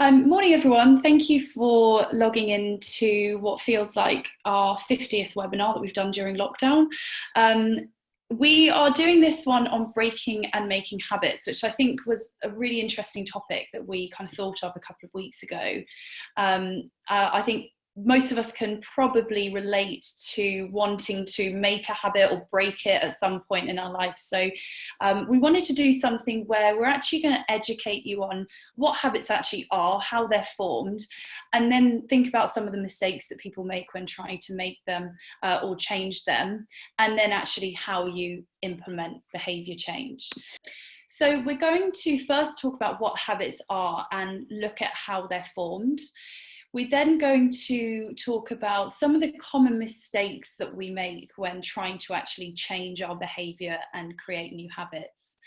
Morning, everyone. Thank you for logging into what feels like our 50th webinar that we've done during lockdown. We are doing this one on breaking and making habits, which I think was a really interesting topic that we kind of thought of a couple of weeks ago. I think most of us can probably relate to wanting to make a habit or break it at some point in our life. So we wanted to do something where we're actually going to educate you on what habits actually are, how they're formed, and then think about some of the mistakes that people make when trying to make them or change them, and then actually how you implement behavior change. So we're going to first talk about what habits are and look at how they're formed. We're then going to talk about some of the common mistakes that we make when trying to actually change our behaviour and create new habits.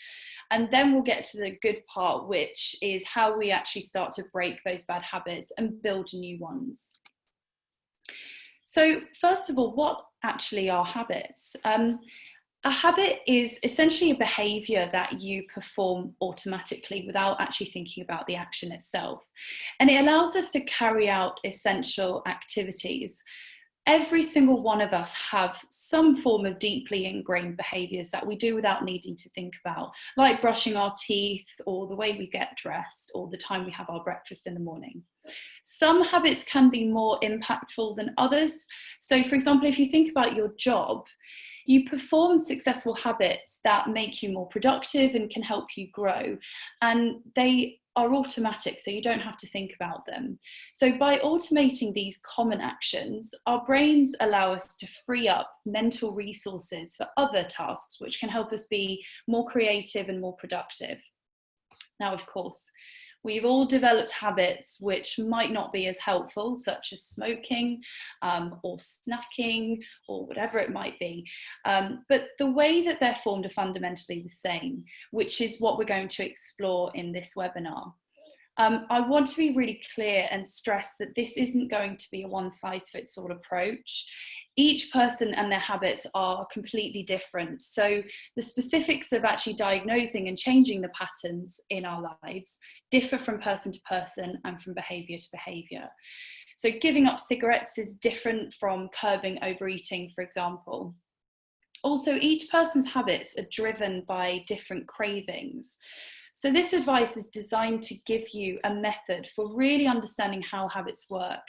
And then we'll get to the good part, which is how we actually start to break those bad habits and build new ones. So first of all, what actually are habits? A habit is essentially a behaviour that you perform automatically without actually thinking about the action itself. And it allows us to carry out essential activities. Every single one of us have some form of deeply ingrained behaviours that we do without needing to think about, like brushing our teeth, or the way we get dressed, or the time we have our breakfast in the morning. Some habits can be more impactful than others. So, for example, if you think about your job, you perform successful habits that make you more productive and can help you grow, and they are automatic, so you don't have to think about them. So by automating these common actions, our brains allow us to free up mental resources for other tasks, which can help us be more creative and more productive. Now, of course, we've all developed habits which might not be as helpful, such as smoking or snacking or whatever it might be. But the way that they're formed are fundamentally the same, which is what we're going to explore in this webinar. I want to be really clear and stress that this isn't going to be a one-size-fits-all approach. Each person and their habits are completely different. So the specifics of actually diagnosing and changing the patterns in our lives differ from person to person and from behaviour to behaviour. So giving up cigarettes is different from curbing overeating, for example. Also, each person's habits are driven by different cravings. So this advice is designed to give you a method for really understanding how habits work,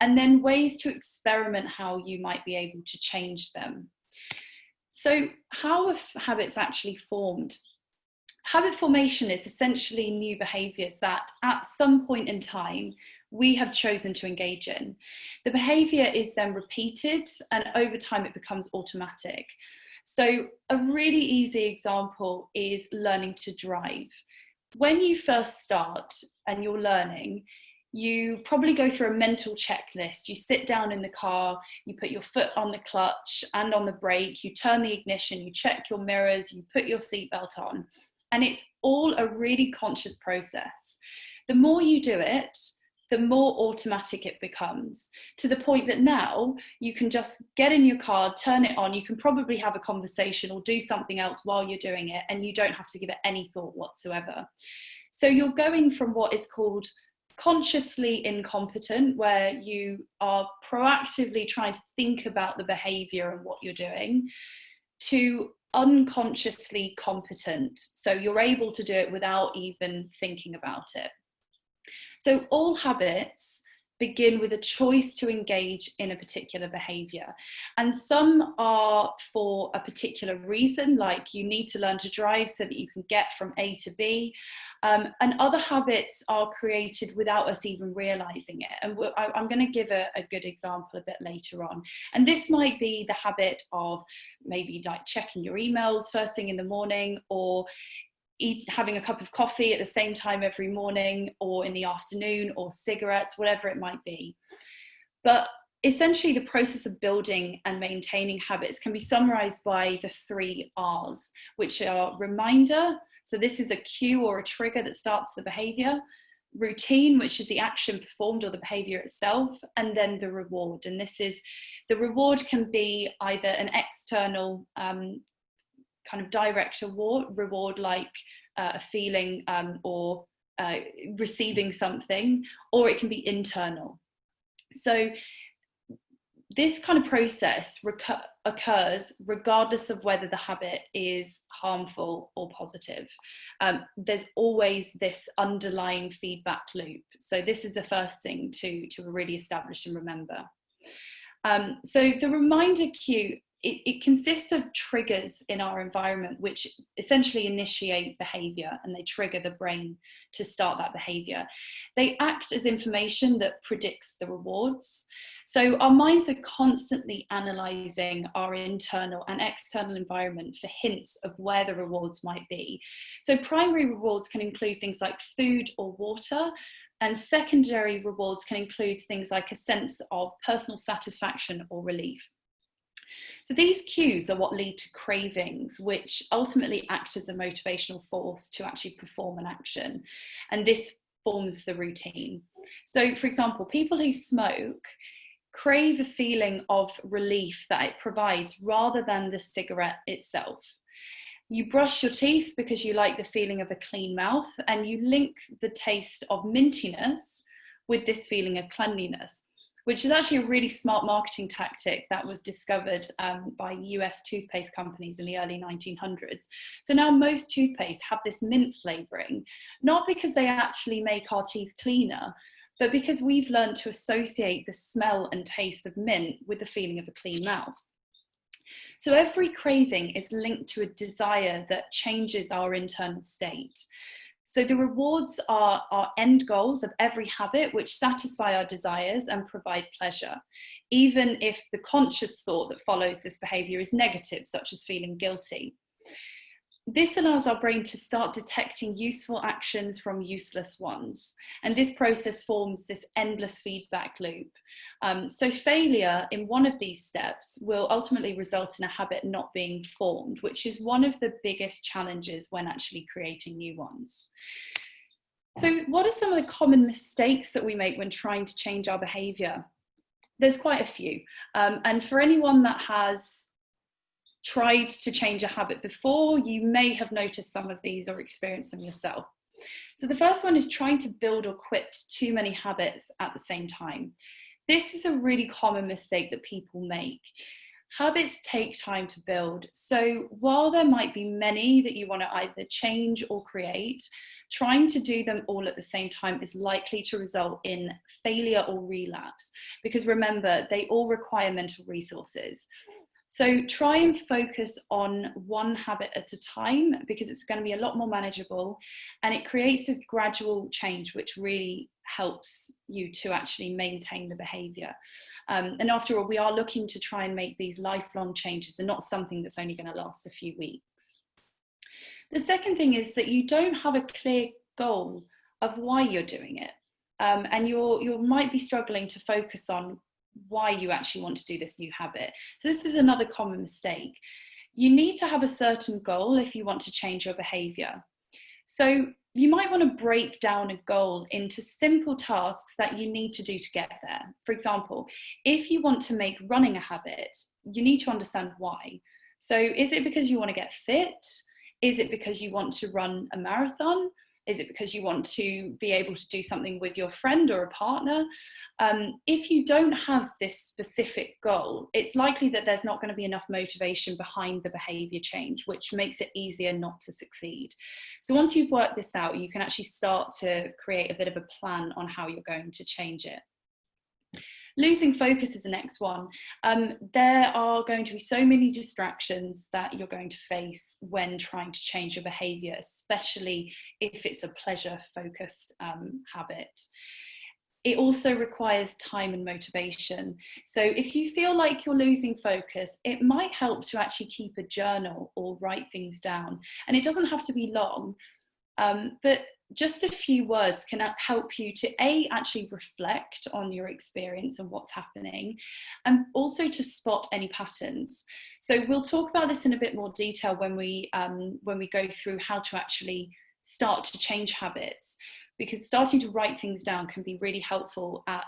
and then ways to experiment how you might be able to change them. So how are habits actually formed? Habit formation is essentially new behaviours that at some point in time we have chosen to engage in. The behaviour is then repeated, and over time it becomes automatic. So a really easy example is learning to drive. When you first start and you're learning, you probably go through a mental checklist. You sit down in the car, you put your foot on the clutch and on the brake, you turn the ignition, you check your mirrors, you put your seatbelt on. And it's all a really conscious process. The more you do it, the more automatic it becomes, to the point that now you can just get in your car, turn it on, you can probably have a conversation or do something else while you're doing it, and you don't have to give it any thought whatsoever. So you're going from what is called consciously incompetent, where you are proactively trying to think about the behavior and what you're doing, to unconsciously competent. So you're able to do it without even thinking about it. So all habits begin with a choice to engage in a particular behaviour. And some are for a particular reason, like you need to learn to drive so that you can get from A to B. And other habits are created without us even realising it. And I'm going to give a good example a bit later on. And this might be the habit of maybe like checking your emails first thing in the morning, or having a cup of coffee at the same time every morning, or in the afternoon, or cigarettes, whatever it might be. But essentially the process of building and maintaining habits can be summarized by the 3 R's, which are reminder. So this is a cue or a trigger that starts the behavior. Routine, which is the action performed or the behavior itself, and then the reward. And this is, the reward can be either an external kind of direct reward, like a feeling or receiving something, or it can be internal. So this kind of process occurs regardless of whether the habit is harmful or positive. There's always this underlying feedback loop. So this is the first thing to really establish and remember. So the reminder cue, it consists of triggers in our environment which essentially initiate behavior, and they trigger the brain to start that behavior. They act as information that predicts the rewards. So our minds are constantly analysing our internal and external environment for hints of where the rewards might be. So primary rewards can include things like food or water, and secondary rewards can include things like a sense of personal satisfaction or relief. So these cues are what lead to cravings, which ultimately act as a motivational force to actually perform an action. And this forms the routine. So for example, people who smoke crave a feeling of relief that it provides rather than the cigarette itself. You brush your teeth because you like the feeling of a clean mouth, and you link the taste of mintiness with this feeling of cleanliness, which is actually a really smart marketing tactic that was discovered by US toothpaste companies in the early 1900s. So now most toothpaste have this mint flavoring, not because they actually make our teeth cleaner, but because we've learned to associate the smell and taste of mint with the feeling of a clean mouth. So every craving is linked to a desire that changes our internal state. So the rewards are our end goals of every habit, which satisfy our desires and provide pleasure, even if the conscious thought that follows this behavior is negative, such as feeling guilty. This allows our brain to start detecting useful actions from useless ones. And this process forms this endless feedback loop. So failure in one of these steps will ultimately result in a habit not being formed, which is one of the biggest challenges when actually creating new ones. So what are some of the common mistakes that we make when trying to change our behavior? There's quite a few. And for anyone that has tried to change a habit before, you may have noticed some of these or experienced them yourself. So the first one is trying to build or quit too many habits at the same time. This is a really common mistake that people make. Habits take time to build. So while there might be many that you want to either change or create, trying to do them all at the same time is likely to result in failure or relapse, because remember, they all require mental resources. So try and focus on one habit at a time, because it's going to be a lot more manageable, and it creates this gradual change which really helps you to actually maintain the behavior. And after all, we are looking to try and make these lifelong changes and not something that's only going to last a few weeks. The second thing is that you don't have a clear goal of why you're doing it. And you might be struggling to focus on why you actually want to do this new habit. So this is another common mistake. You need to have a certain goal if you want to change your behavior. So you might want to break down a goal into simple tasks that you need to do to get there. For example, if you want to make running a habit, you need to understand why. So is it because you want to get fit? Is it because you want to run a marathon? Is it because you want to be able to do something with your friend or a partner? If you don't have this specific goal, it's likely that there's not going to be enough motivation behind the behavior change, which makes it easier not to succeed. So once you've worked this out, you can actually start to create a bit of a plan on how you're going to change it. Losing focus is the next one. There are going to be so many distractions that you're going to face when trying to change your behavior, especially if it's a pleasure-focused habit. It also requires time and motivation. So if you feel like you're losing focus, it might help to actually keep a journal or write things down. And it doesn't have to be long, but just a few words can help you to actually reflect on your experience and what's happening, and also to spot any patterns. So we'll talk about this in a bit more detail when we go through how to actually start to change habits, because starting to write things down can be really helpful at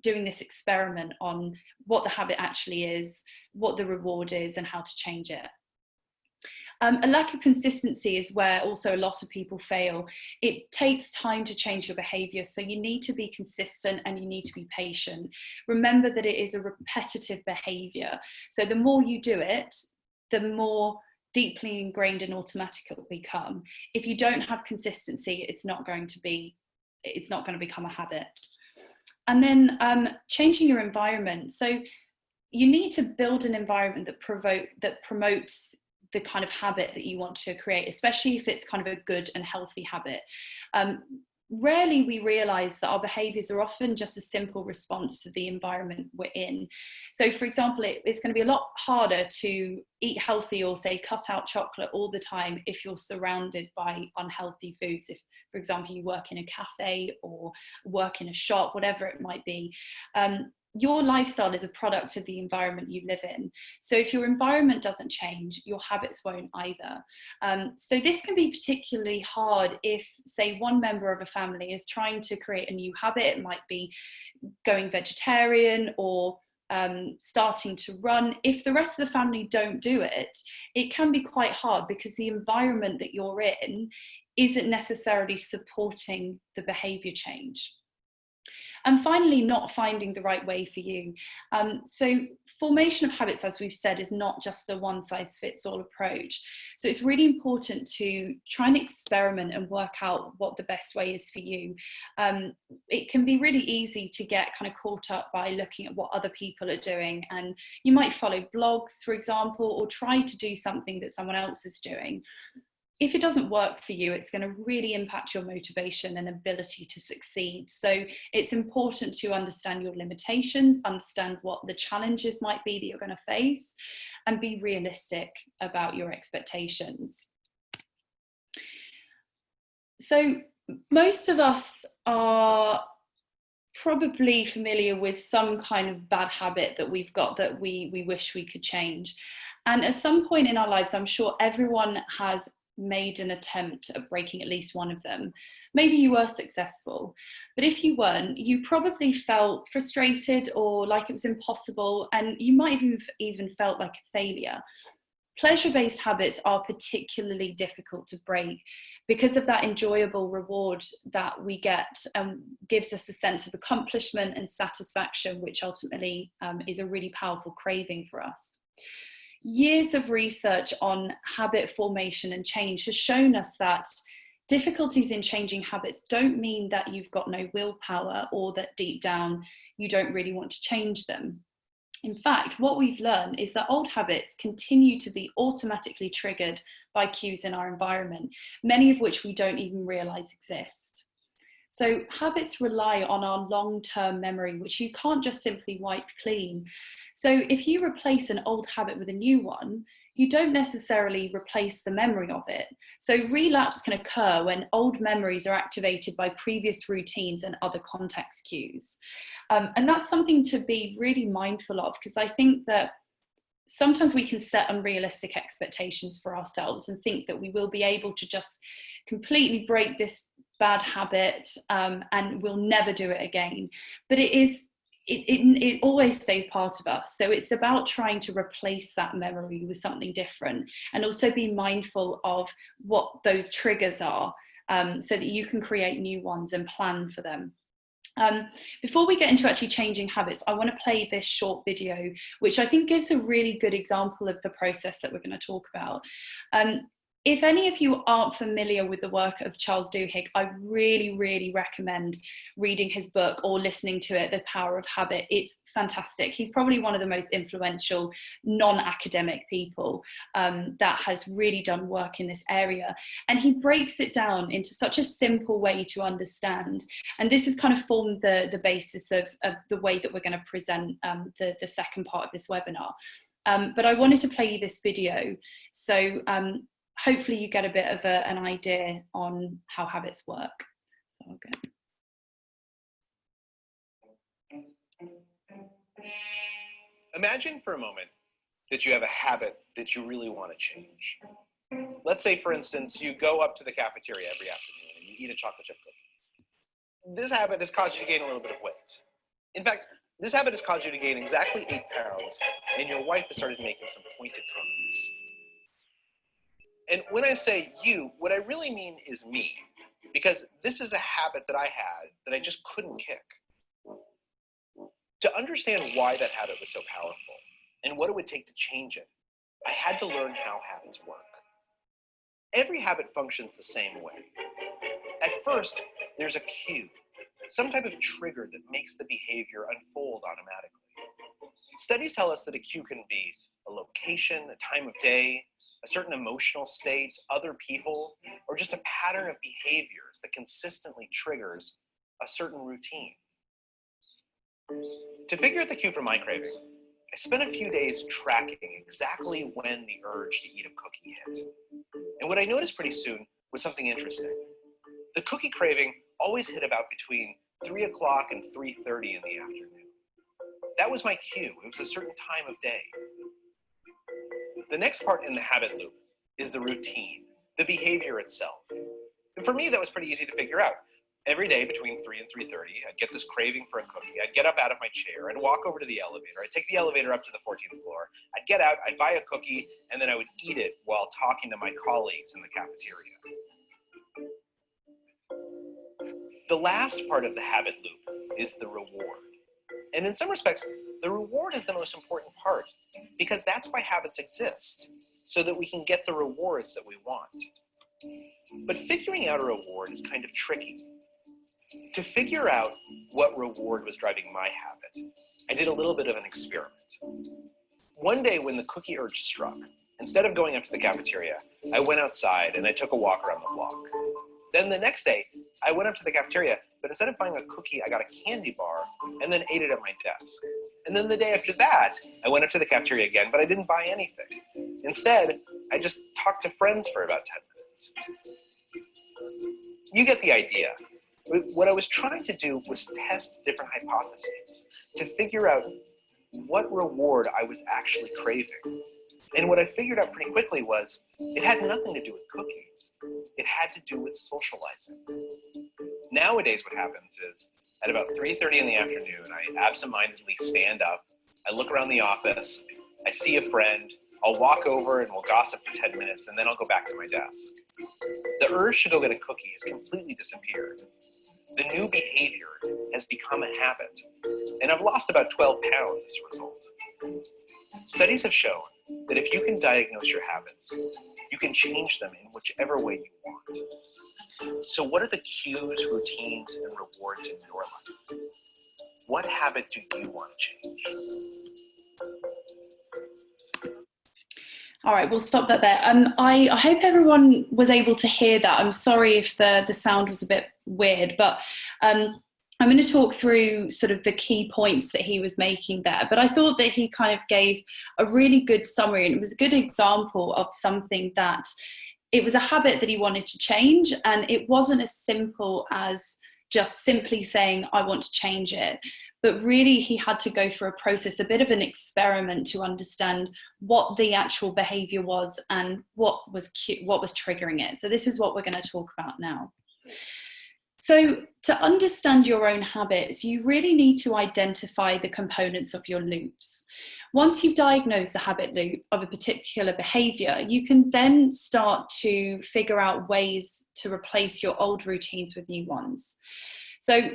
doing this experiment on what the habit actually is, what the reward is, and how to change it. A lack of consistency is where also a lot of people fail. It takes time to change your behaviour, so you need to be consistent and you need to be patient. Remember that it is a repetitive behaviour, so the more you do it, the more deeply ingrained and automatic it will become. If you don't have consistency, it's not going to become a habit. And then changing your environment. So you need to build an environment that promotes the kind of habit that you want to create, especially if it's kind of a good and healthy habit. Rarely we realize that our behaviors are often just a simple response to the environment we're in. So for example, it's going to be a lot harder to eat healthy or say cut out chocolate all the time if you're surrounded by unhealthy foods. If, for example, you work in a cafe or work in a shop, whatever it might be, your lifestyle is a product of the environment you live in. So if your environment doesn't change, your habits won't either. So this can be particularly hard if, say, one member of a family is trying to create a new habit. It might be going vegetarian or starting to run. If the rest of the family don't do it, it can be quite hard because the environment that you're in isn't necessarily supporting the behavior change. And finally, not finding the right way for you. So formation of habits, as we've said, is not just a one-size-fits-all approach. So it's really important to try and experiment and work out what the best way is for you. It can be really easy to get kind of caught up by looking at what other people are doing. And you might follow blogs, for example, or try to do something that someone else is doing. If it doesn't work for you, it's going to really impact your motivation and ability to succeed. So it's important to understand your limitations, understand what the challenges might be that you're going to face, and be realistic about your expectations. So most of us are probably familiar with some kind of bad habit that we've got that we wish we could change. And at some point in our lives, I'm sure everyone has made an attempt at breaking at least one of them. Maybe you were successful, but if you weren't, you probably felt frustrated or like it was impossible, and you might have even felt like a failure. Pleasure-based habits are particularly difficult to break because of that enjoyable reward that we get and gives us a sense of accomplishment and satisfaction, which ultimately is a really powerful craving for us. Years of research on habit formation and change has shown us that difficulties in changing habits don't mean that you've got no willpower or that deep down you don't really want to change them. In fact, what we've learned is that old habits continue to be automatically triggered by cues in our environment, many of which we don't even realize exist. So habits rely on our long-term memory, which you can't just simply wipe clean. So if you replace an old habit with a new one, you don't necessarily replace the memory of it. So relapse can occur when old memories are activated by previous routines and other context cues. And that's something to be really mindful of, because I think that sometimes we can set unrealistic expectations for ourselves and think that we will be able to just completely break this bad habit and we'll never do it again. But it always stays part of us. So it's about trying to replace that memory with something different, and also be mindful of what those triggers are so that you can create new ones and plan for them. Before we get into actually changing habits, I want to play this short video, which I think gives a really good example of the process that we're going to talk about. If any of you aren't familiar with the work of Charles Duhigg, I really, really recommend reading his book or listening to it, The Power of Habit. It's fantastic. He's probably one of the most influential non-academic people that has really done work in this area. And he breaks it down into such a simple way to understand. And this has kind of formed the basis of the way that we're going to present the second part of this webinar. But I wanted to play you this video. So hopefully you get a bit of an idea on how habits work. So I'll go. Imagine for a moment that you have a habit that you really want to change. Let's say, for instance, you go up to the cafeteria every afternoon and you eat a chocolate chip cookie. This habit has caused you to gain a little bit of weight. In fact, this habit has caused you to gain exactly 8 pounds, and your wife has started making some pointed comments. And when I say you, what I really mean is me, because this is a habit that I had that I just couldn't kick. To understand why that habit was so powerful and what it would take to change it, I had to learn how habits work. Every habit functions the same way. At first, there's a cue, some type of trigger that makes the behavior unfold automatically. Studies tell us that a cue can be a location, a time of day, a certain emotional state, other people, or just a pattern of behaviors that consistently triggers a certain routine. To figure out the cue for my craving, I spent a few days tracking exactly when the urge to eat a cookie hit. And what I noticed pretty soon was something interesting. The cookie craving always hit about between 3 o'clock and 3:30 in the afternoon. That was my cue. It was a certain time of day. The next part in the habit loop is the routine, the behavior itself. And for me, that was pretty easy to figure out. Every day between 3 and 3:30, I'd get this craving for a cookie. I'd get up out of my chair. I'd walk over to the elevator. I'd take the elevator up to the 14th floor. I'd get out. I'd buy a cookie, and then I would eat it while talking to my colleagues in the cafeteria. The last part of the habit loop is the reward. And in some respects, the reward is the most important part because that's why habits exist, so that we can get the rewards that we want. But figuring out a reward is kind of tricky. To figure out what reward was driving my habit, I did a little bit of an experiment. One day when the cookie urge struck, instead of going up to the cafeteria, I went outside and I took a walk around the block. Then the next day, I went up to the cafeteria, but instead of buying a cookie, I got a candy bar and then ate it at my desk. And then the day after that, I went up to the cafeteria again, but I didn't buy anything. Instead, I just talked to friends for about 10 minutes. You get the idea. What I was trying to do was test different hypotheses to figure out what reward I was actually craving. And what I figured out pretty quickly was it had nothing to do with cookies. It had to do with socializing. Nowadays, what happens is at about 3:30 in the afternoon, I absentmindedly stand up, I look around the office, I see a friend, I'll walk over and we'll gossip for 10 minutes, and then I'll go back to my desk. The urge to go get a cookie has completely disappeared. The new behavior has become a habit, and I've lost about 12 pounds as a result. Studies have shown that if you can diagnose your habits, you can change them in whichever way you want. So what are the cues, routines, and rewards in your life? What habit do you want to change? All right, we'll stop that there. I hope everyone was able to hear that. I'm sorry if the sound was a bit weird, but I'm going to talk through sort of the key points that he was making there. But I thought that he kind of gave a really good summary, and it was a good example of something that it was a habit that he wanted to change, and it wasn't as simple as just simply saying, I want to change it. But really, he had to go through a process, a bit of an experiment to understand what the actual behavior was and what was triggering it. So this is what we're going to talk about now. So to understand your own habits, you really need to identify the components of your loops. Once you've diagnosed the habit loop of a particular behavior, you can then start to figure out ways to replace your old routines with new ones. So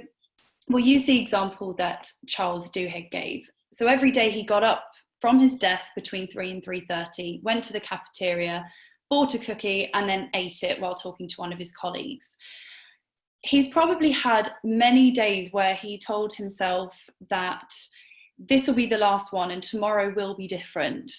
we'll use the example that Charles Duhigg gave. So every day he got up from his desk between 3 and 3:30, went to the cafeteria, bought a cookie, and then ate it while talking to one of his colleagues. He's probably had many days where he told himself that this will be the last one and tomorrow will be different.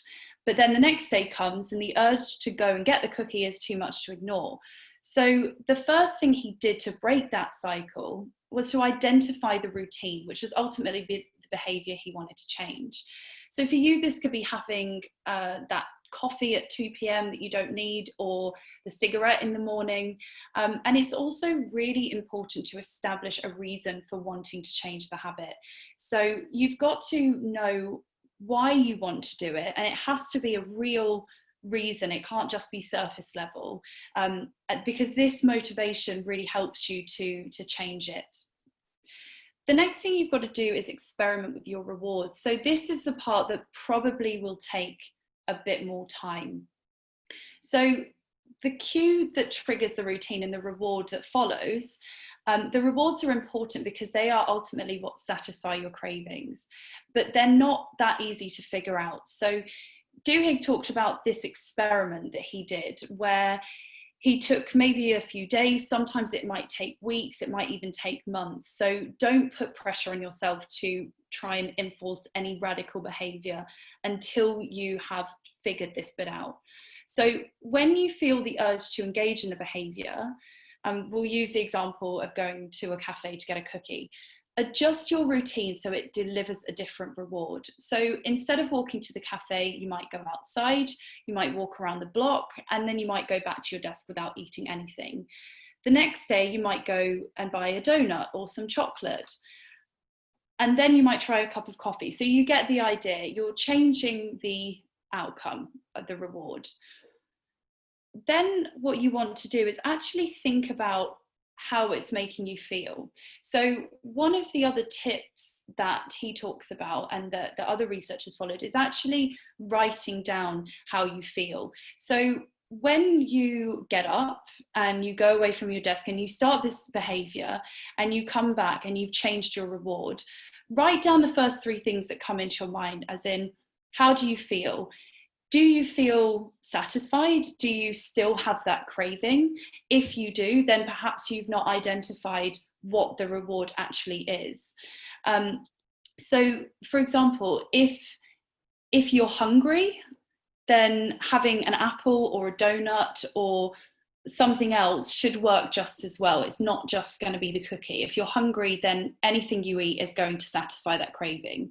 But then the next day comes and the urge to go and get the cookie is too much to ignore. So the first thing he did to break that cycle was to identify the routine, which was ultimately the behavior he wanted to change. So for you, this could be having that coffee at 2 p.m. that you don't need, or the cigarette in the morning. And it's also really important to establish a reason for wanting to change the habit. So you've got to know why you want to do it, and it has to be a real reason. It can't just be surface level, because this motivation really helps you to change it. The next thing you've got to do is experiment with your rewards. So this is the part that probably will take a bit more time. So the cue that triggers the routine and the reward that follows, the rewards are important because they are ultimately what satisfy your cravings, but they're not that easy to figure out. So Duhigg talked about this experiment that he did where he took maybe a few days, sometimes it might take weeks, it might even take months. So don't put pressure on yourself to try and enforce any radical behavior until you have figured this bit out. So when you feel the urge to engage in the behavior, we'll use the example of going to a cafe to get a cookie. Adjust your routine so it delivers a different reward. So instead of walking to the cafe, you might go outside, you might walk around the block, and then you might go back to your desk without eating anything. The next day, you might go and buy a donut or some chocolate. And then you might try a cup of coffee. So you get the idea. You're changing the outcome of the reward. Then what you want to do is actually think about how it's making you feel. So one of the other tips that he talks about and that the other researchers followed is actually writing down how you feel. So when you get up and you go away from your desk and you start this behavior and you come back and you've changed your reward, write down the first 3 things that come into your mind, as in, how do you feel? Do you feel satisfied? Do you still have that craving? If you do, then perhaps you've not identified what the reward actually is. So, for example, if you're hungry, then having an apple or a donut or something else should work just as well. It's not just going to be the cookie. If you're hungry, then anything you eat is going to satisfy that craving.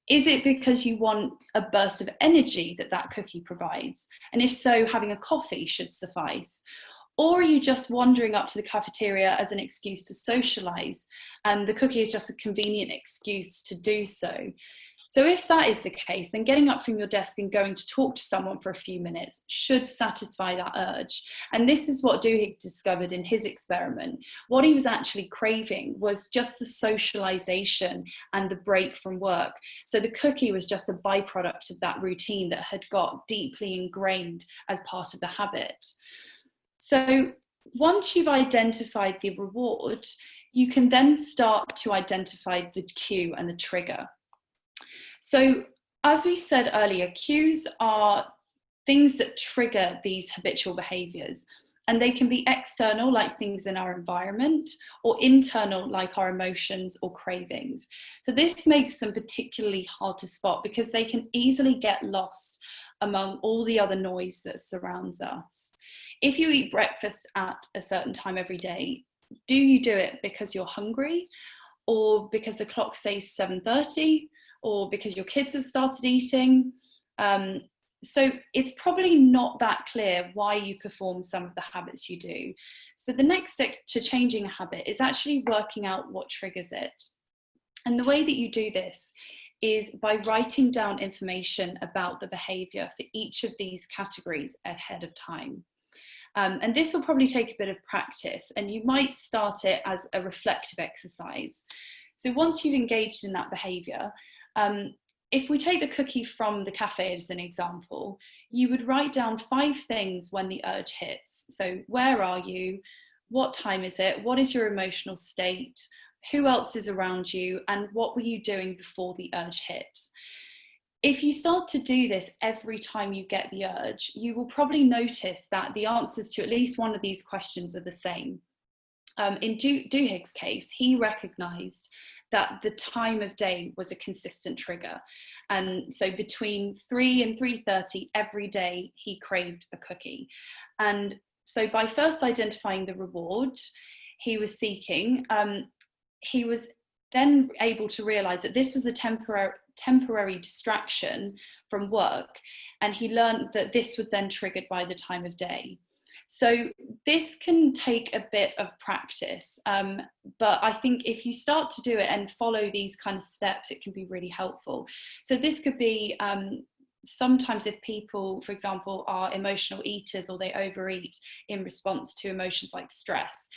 Is it because you want a burst of energy that cookie provides? And if so, having a coffee should suffice. Or are you just wandering up to the cafeteria as an excuse to socialize, and the cookie is just a convenient excuse to do so? So if that is the case, then getting up from your desk and going to talk to someone for a few minutes should satisfy that urge. And this is what Duhigg discovered in his experiment. What he was actually craving was just the socialization and the break from work. So the cookie was just a byproduct of that routine that had got deeply ingrained as part of the habit. So once you've identified the reward, you can then start to identify the cue and the trigger. So as we said earlier, cues are things that trigger these habitual behaviors, and they can be external, like things in our environment, or internal, like our emotions or cravings. So this makes them particularly hard to spot because they can easily get lost among all the other noise that surrounds us. If you eat breakfast at a certain time every day, do you do it because you're hungry, or because the clock says 7:30? Or because your kids have started eating? So it's probably not that clear why you perform some of the habits you do. So the next step to changing a habit is actually working out what triggers it. And the way that you do this is by writing down information about the behavior for each of these categories ahead of time. And this will probably take a bit of practice, and you might start it as a reflective exercise. So once you've engaged in that behavior, if we take the cookie from the cafe as an example, you would write down 5 things when the urge hits. So where are you? What time is it? What is your emotional state? Who else is around you? And what were you doing before the urge hit? If you start to do this every time you get the urge, you will probably notice that the answers to at least one of these questions are the same. In Duhigg's case, he recognized that the time of day was a consistent trigger. And so between 3 and 3:30 every day, he craved a cookie. And so by first identifying the reward he was seeking, he was then able to realize that this was a temporary distraction from work. And he learned that this was then triggered by the time of day. So this can take a bit of practice, but I think if you start to do it and follow these kind of steps, it can be really helpful. So this could be sometimes if people, for example, are emotional eaters or they overeat in response to emotions like stress,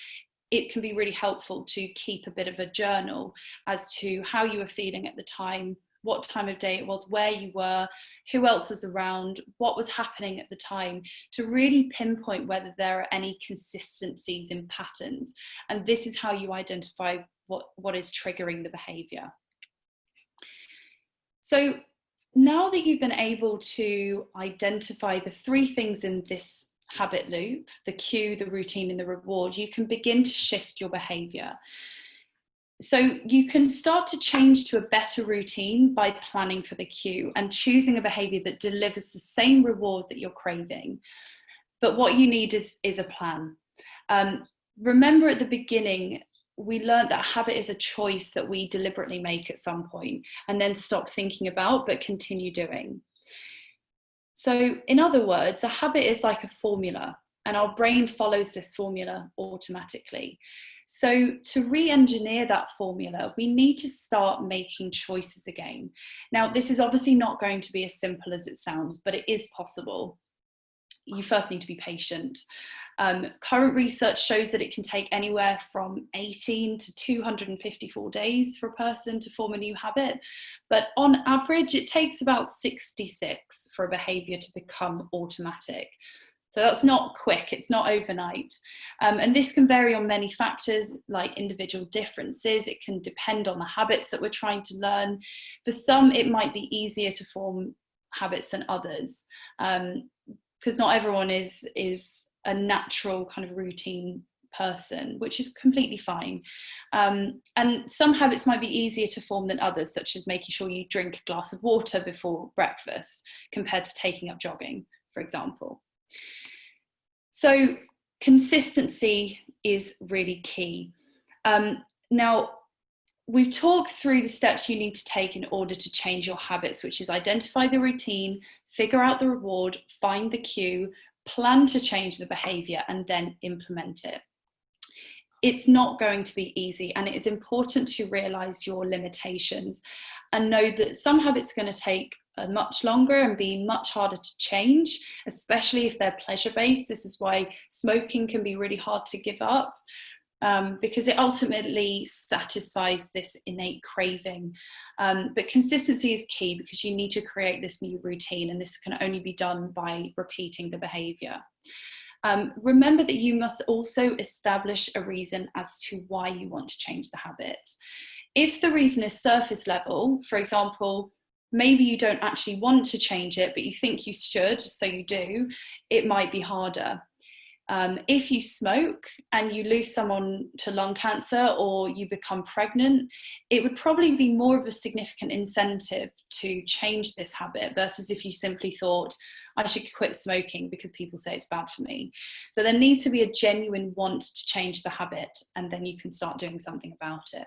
it can be really helpful to keep a bit of a journal as to how you were feeling at the time, what time of day it was, where you were, who else was around, what was happening at the time, to really pinpoint whether there are any consistencies in patterns. And this is how you identify what is triggering the behavior. So now that you've been able to identify the 3 things in this habit loop, the cue, the routine, and the reward, you can begin to shift your behavior. So you can start to change to a better routine by planning for the cue and choosing a behavior that delivers the same reward that you're craving. But what you need is a plan. Remember, at the beginning, we learned that habit is a choice that we deliberately make at some point and then stop thinking about but continue doing. So in other words, a habit is like a formula, and our brain follows this formula automatically. So to re-engineer that formula, we need to start making choices again. Now, this is obviously not going to be as simple as it sounds, but it is possible. You first need to be patient. Current research shows that it can take anywhere from 18 to 254 days for a person to form a new habit. But on average, it takes about 66 for a behavior to become automatic. So that's not quick, it's not overnight. And this can vary on many factors like individual differences. It can depend on the habits that we're trying to learn. For some, it might be easier to form habits than others, because not everyone is a natural kind of routine person, which is completely fine. And some habits might be easier to form than others, such as making sure you drink a glass of water before breakfast compared to taking up jogging, for example. So consistency is really key. Now, we've talked through the steps you need to take in order to change your habits, which is identify the routine, figure out the reward, find the cue, plan to change the behavior, and then implement it. It's not going to be easy, and it is important to realize your limitations and know that some habits are going to take much longer and be much harder to change, especially if they're pleasure-based. This is why smoking can be really hard to give up, because it ultimately satisfies this innate craving. But consistency is key, because you need to create this new routine, and this can only be done by repeating the behavior. Remember that you must also establish a reason as to why you want to change the habit. If the reason is surface level, for example, maybe you don't actually want to change it, but you think you should, so you do, it might be harder. If you smoke and you lose someone to lung cancer, or you become pregnant, it would probably be more of a significant incentive to change this habit versus if you simply thought, I should quit smoking because people say it's bad for me. So there needs to be a genuine want to change the habit, and then you can start doing something about it.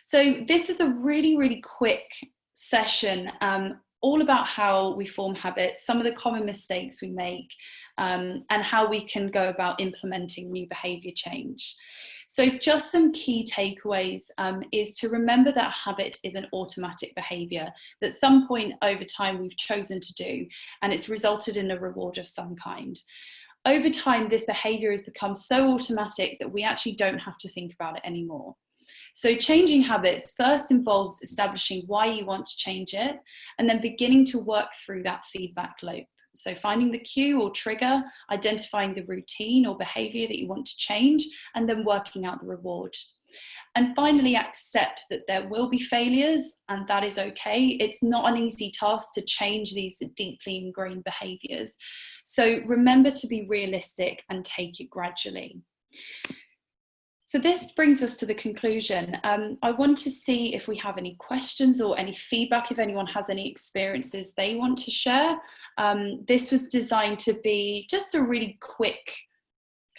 So this is a really, really quick session, all about how we form habits, some of the common mistakes we make, and how we can go about implementing new behavior change. So just some key takeaways is to remember that habit is an automatic behavior that at some point over time we've chosen to do, and it's resulted in a reward of some kind. Over time, this behavior has become so automatic that we actually don't have to think about it anymore. So changing habits first involves establishing why you want to change it, and then beginning to work through that feedback loop. So finding the cue or trigger, identifying the routine or behavior that you want to change, and then working out the reward. And finally, accept that there will be failures, and that is okay. It's not an easy task to change these deeply ingrained behaviors. So remember to be realistic and take it gradually. So this brings us to the conclusion. I want to see if we have any questions or any feedback, if anyone has any experiences they want to share. This was designed to be just a really quick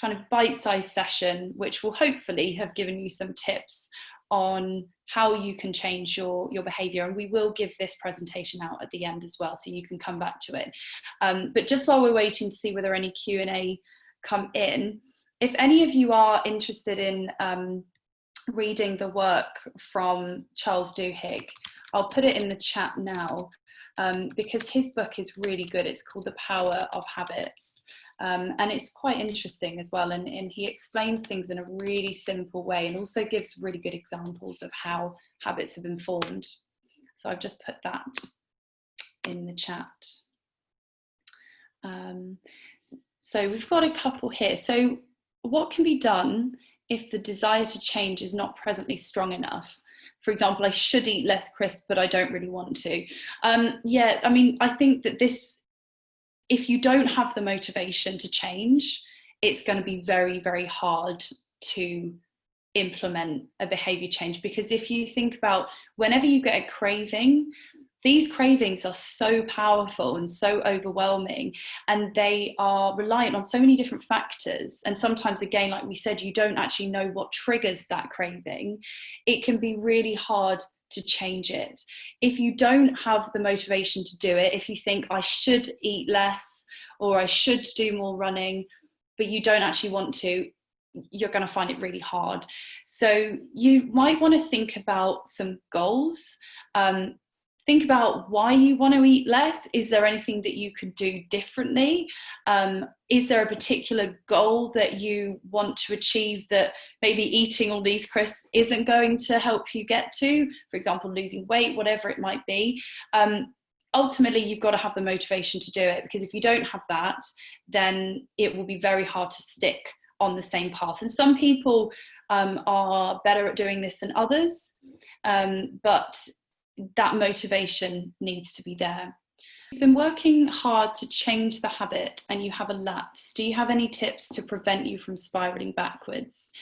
kind of bite-sized session, which will hopefully have given you some tips on how you can change your behavior. And we will give this presentation out at the end as well, so you can come back to it. But just while we're waiting to see whether any Q&A come in, if any of you are interested in reading the work from Charles Duhigg, I'll put it in the chat now, because his book is really good. It's called The Power of Habits. And it's quite interesting as well. And he explains things in a really simple way, and also gives really good examples of how habits have been formed. So I've just put that in the chat. So we've got a couple here. So what can be done if the desire to change is not presently strong enough? For example, I should eat less crisp, but I don't really want to. Yeah, I mean, I think that this, if you don't have the motivation to change, it's going to be very, very hard to implement a behavior change. Because if you think about whenever you get a craving, these cravings are so powerful and so overwhelming, and they are reliant on so many different factors. And sometimes, again, like we said, you don't actually know what triggers that craving. It can be really hard to change it. If you don't have the motivation to do it, if you think I should eat less or I should do more running, but you don't actually want to, you're going to find it really hard. So you might want to think about some goals. Think about why you want to eat less. Is there anything that you could do differently? Is there a particular goal that you want to achieve that maybe eating all these crisps isn't going to help you get to? For example, losing weight, whatever it might be. Ultimately, you've got to have the motivation to do it, because if you don't have that, then it will be very hard to stick on the same path. And some people are better at doing this than others, but that motivation needs to be there. You've been working hard to change the habit and you have a lapse. Do you have any tips to prevent you from spiraling backwards?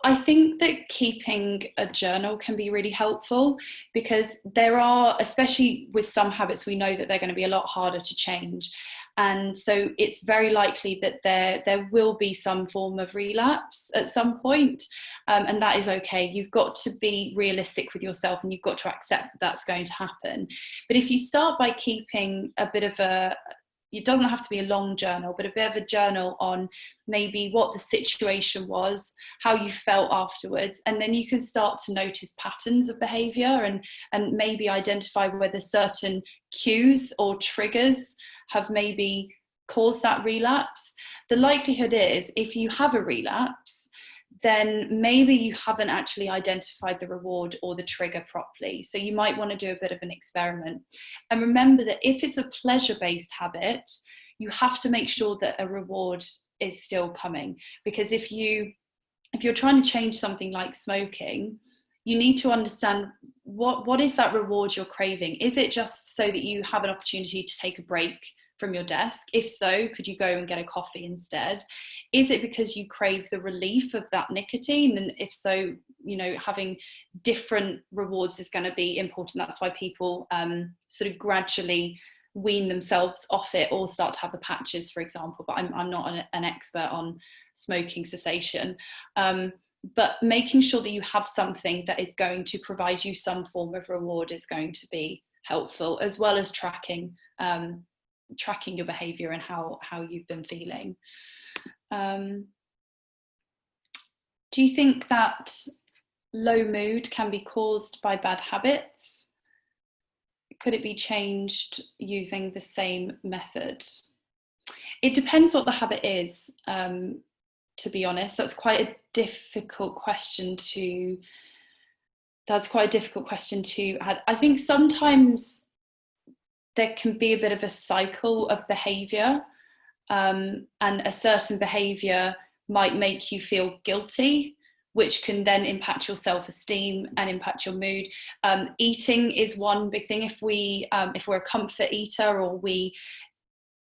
I think that keeping a journal can be really helpful, because there are, especially with some habits, we know that they're going to be a lot harder to change. And so it's very likely that there will be some form of relapse at some point, and that is okay. You've got to be realistic with yourself, and you've got to accept that that's going to happen. But if you start by keeping a bit of it doesn't have to be a long journal, but a bit of a journal on maybe what the situation was, how you felt afterwards, and then you can start to notice patterns of behavior and maybe identify whether certain cues or triggers have maybe caused that relapse. The likelihood is, if you have a relapse, then maybe you haven't actually identified the reward or the trigger properly. So you might want to do a bit of an experiment. And remember that if it's a pleasure-based habit, you have to make sure that a reward is still coming. Because if you're trying to change something like smoking, you need to understand what is that reward you're craving. Is it just so that you have an opportunity to take a break from your desk? If so, could you go and get a coffee instead? Is it because you crave the relief of that nicotine? And if so, having different rewards is going to be important. That's why people sort of gradually wean themselves off it or start to have the patches, for example. But I'm not an expert on smoking cessation. But making sure that you have something that is going to provide you some form of reward is going to be helpful, as well as tracking your behavior and how you've been feeling. Do you think that low mood can be caused by bad habits? Could it be changed using the same method? It depends what the habit is, to be honest. That's quite a difficult question to add. I think sometimes there can be a bit of a cycle of behavior, and a certain behavior might make you feel guilty, which can then impact your self-esteem and impact your mood. Eating is one big thing. If we're a comfort eater, or we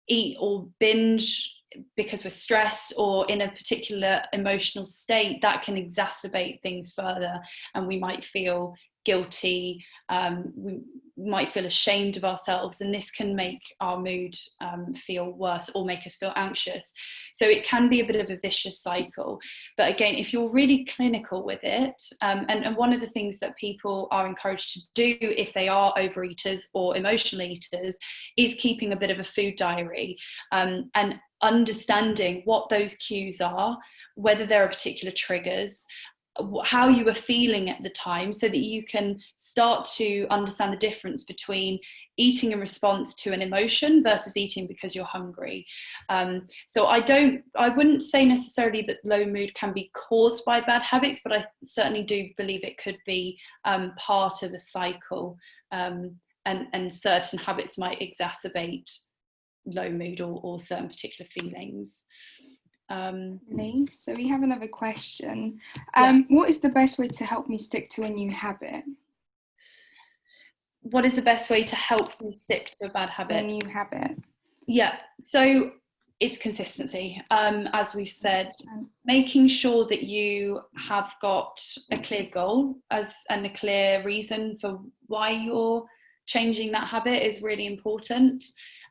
eat or binge because we're stressed or in a particular emotional state, that can exacerbate things further, and we might feel guilty, we might feel ashamed of ourselves, and this can make our mood feel worse or make us feel anxious. So it can be a bit of a vicious cycle. But again, if you're really clinical with it, and one of the things that people are encouraged to do if they are overeaters or emotional eaters is keeping a bit of a food diary, and understanding what those cues are, whether there are particular triggers, how you were feeling at the time, so that you can start to understand the difference between eating in response to an emotion versus eating because you're hungry. So I wouldn't say necessarily that low mood can be caused by bad habits, but I certainly do believe it could be part of a cycle, and certain habits might exacerbate low mood or certain particular feelings. So we have another question. Yeah. What is the best way to help me stick to a new habit? What is the best way to help you stick to a bad habit? A new habit. Yeah, so it's consistency. As we've said, making sure that you have got a clear goal and a clear reason for why you're changing that habit is really important,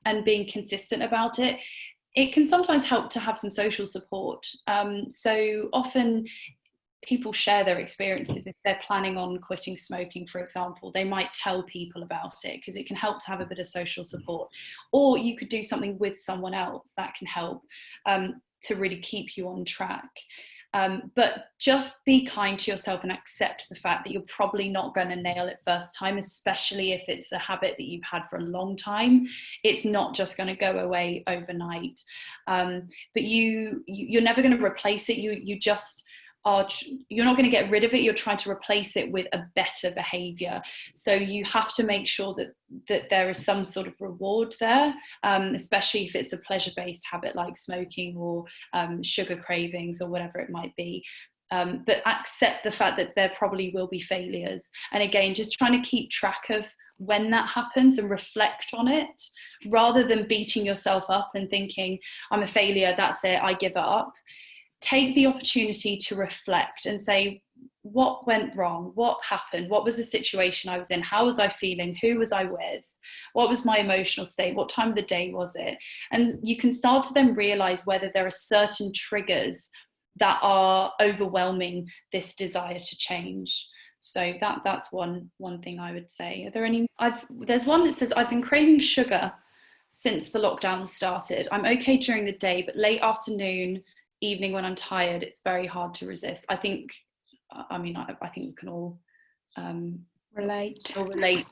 and being consistent about it. It can sometimes help to have some social support. So often people share their experiences. If they're planning on quitting smoking, for example, they might tell people about it, because it can help to have a bit of social support. Or you could do something with someone else that can help to really keep you on track. But just be kind to yourself and accept the fact that you're probably not going to nail it first time, especially if it's a habit that you've had for a long time. It's not just going to go away overnight. But you're never going to replace it. You're not going to get rid of it. You're trying to replace it with a better behavior. So you have to make sure that there is some sort of reward there, especially if it's a pleasure-based habit like smoking or sugar cravings or whatever it might be. But accept the fact that there probably will be failures. And again, just trying to keep track of when that happens and reflect on it, rather than beating yourself up and thinking, I'm a failure, that's it, I give up. Take the opportunity to reflect and say, what went wrong? What happened? What was the situation I was in? How was I feeling? Who was I with? What was my emotional state? What time of the day was it? And you can start to then realize whether there are certain triggers that are overwhelming this desire to change. So that's one thing I would say. Are there any? There's one that says, I've been craving sugar since the lockdown started. I'm okay during the day, but late afternoon, evening when I'm tired, it's very hard to resist. I think we can all relate to that.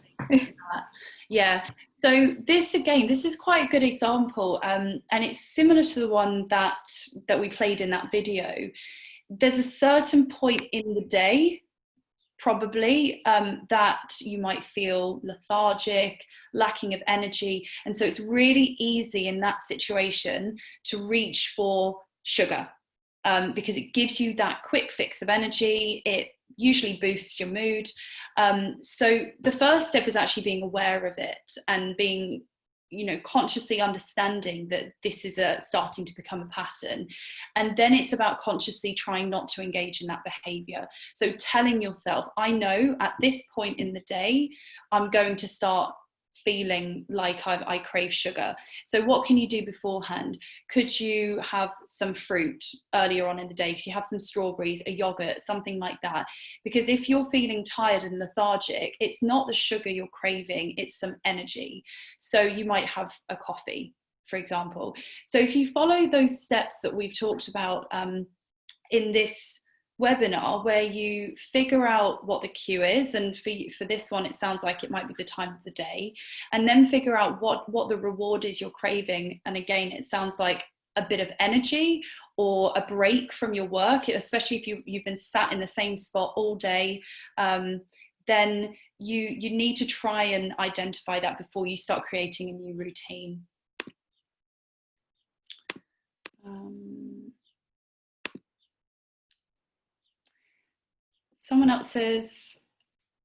Yeah. So this is quite a good example, and it's similar to the one that we played in that video. There's a certain point in the day, probably, that you might feel lethargic, lacking of energy, and so it's really easy in that situation to reach for sugar, because it gives you that quick fix of energy. It usually boosts your mood. So the first step is actually being aware of it and being, consciously understanding that this is starting to become a pattern. And then it's about consciously trying not to engage in that behavior. So telling yourself, I know at this point in the day, I'm going to start feeling like I crave sugar. So what can you do beforehand? Could you have some fruit earlier on in the day? Could you have some strawberries, a yogurt, something like that? Because if you're feeling tired and lethargic, it's not the sugar you're craving, it's some energy. So you might have a coffee, for example. So if you follow those steps that we've talked about in this webinar, where you figure out what the cue is, and for this one it sounds like it might be the time of the day, and then figure out what the reward is you're craving. And again, it sounds like a bit of energy or a break from your work, especially if you've been sat in the same spot all day. Then you need to try and identify that before you start creating a new routine. Someone else says,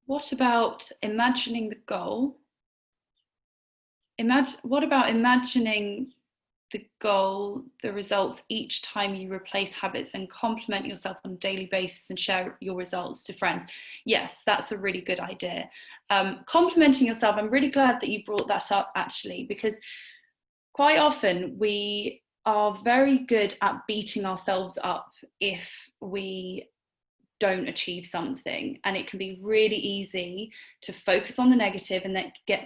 what about imagining the goal? What about imagining the goal, the results each time you replace habits, and compliment yourself on a daily basis and share your results to friends? Yes, that's a really good idea. Complimenting yourself, I'm really glad that you brought that up, actually, because quite often we are very good at beating ourselves up if we don't achieve something, and it can be really easy to focus on the negative and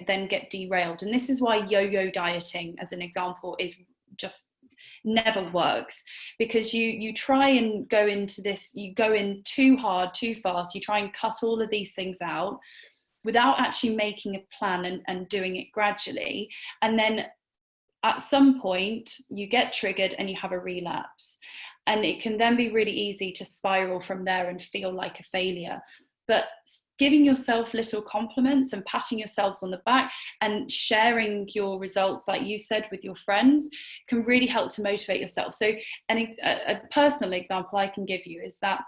then get derailed. And this is why yo-yo dieting, as an example, is just never works, because you try and go into this, you go in too hard, too fast, you try and cut all of these things out without actually making a plan and doing it gradually. And then at some point you get triggered and you have a relapse, and it can then be really easy to spiral from there and feel like a failure. But giving yourself little compliments and patting yourselves on the back and sharing your results, like you said, with your friends, can really help to motivate yourself. So a personal example I can give you is that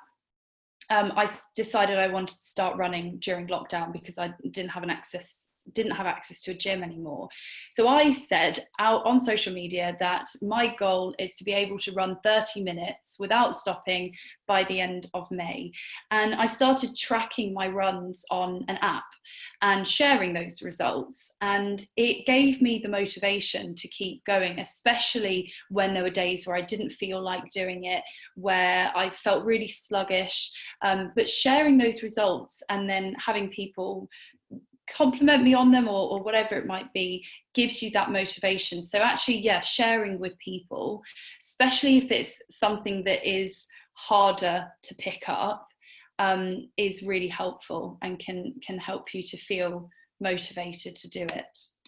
I decided I wanted to start running during lockdown because I didn't have access to a gym anymore. So I said out on social media that my goal is to be able to run 30 minutes without stopping by the end of May. And I started tracking my runs on an app and sharing those results. And it gave me the motivation to keep going, especially when there were days where I didn't feel like doing it, where I felt really sluggish. But sharing those results and then having people compliment me on them or whatever it might be gives you that motivation. So actually, yeah, sharing with people, especially if it's something that is harder to pick up, is really helpful and can help you to feel motivated to do it.